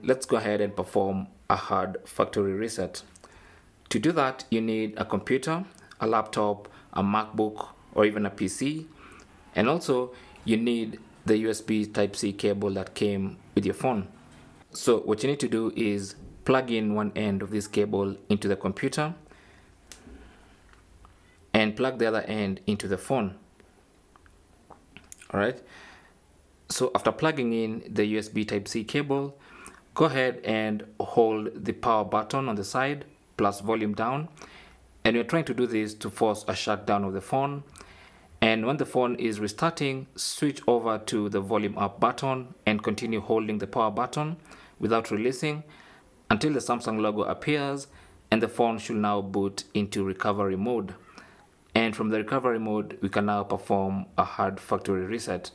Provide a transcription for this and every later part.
let's go ahead and perform a hard factory reset. To do that, you need a computer, a laptop, a MacBook, or even a PC. And also, you need the USB Type-C cable that came with your phone. So what you need to do is plug in one end of this cable into the computer and plug the other end into the phone. Alright, so after plugging in the USB Type-C cable, go ahead and hold the power button on the side plus volume down, and we're trying to do this to force a shutdown of the phone. And when the phone is restarting, switch over to the volume up button and continue holding the power button without releasing until the Samsung logo appears, and the phone should now boot into recovery mode. And from the recovery mode, we can now perform a hard factory reset.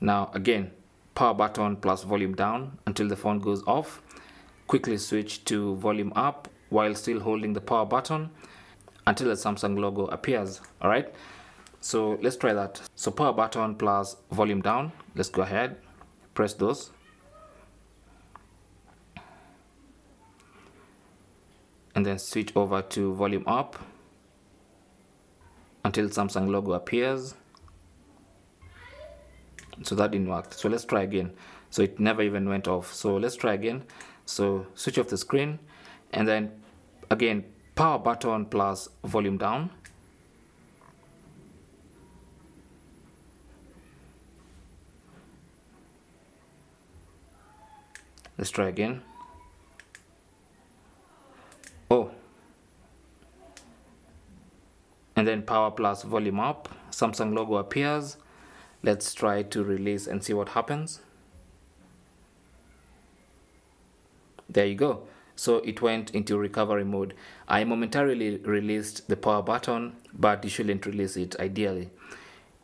Now again, power button plus volume down until the phone goes off. Quickly switch to volume up while still holding the power button until the Samsung logo appears. Alright, so let's try that. So power button plus volume down. Let's go ahead, press those. And then switch over to volume up until Samsung logo appears. So that didn't work. So let's try again. So it never even went off. So let's try again. So switch off the screen and then again power button plus volume down. Let's try again. Oh. And then power plus volume up. Samsung logo appears. Let's try to release and see what happens. There you go. So it went into recovery mode. I momentarily released the power button, but you shouldn't release it ideally.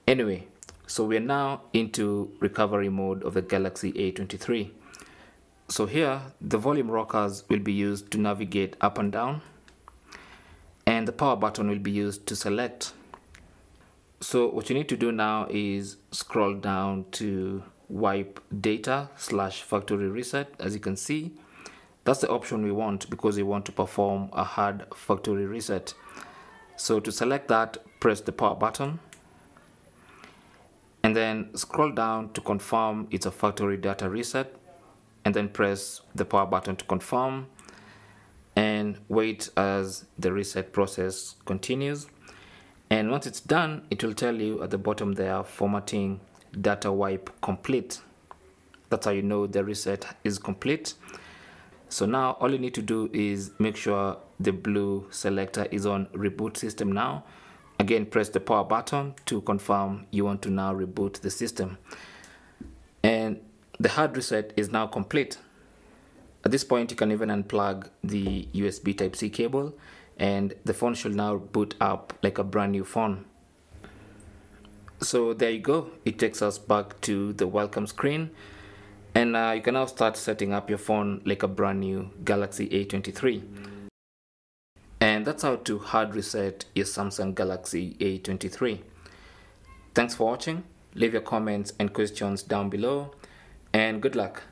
Anyway, so we're now into recovery mode of the Galaxy A23. So here, the volume rockers will be used to navigate up and down, and the power button will be used to select. So what you need to do now is scroll down to wipe data / factory reset. As you can see, that's the option we want because we want to perform a hard factory reset. So to select that, press the power button and then scroll down to confirm it's a factory data reset, and then press the power button to confirm and wait as the reset process continues. And once it's done, it will tell you at the bottom there, formatting data wipe complete. That's how you know the reset is complete. So now all you need to do is make sure the blue selector is on reboot system now. Again, press the power button to confirm you want to now reboot the system. And the hard reset is now complete. At this point, you can even unplug the USB Type-C cable and the phone should now boot up like a brand new phone. So there you go. It takes us back to the welcome screen, and you can now start setting up your phone like a brand new Galaxy A23. And that's how to hard reset your Samsung Galaxy A23. Thanks for watching. Leave your comments and questions down below, and good luck.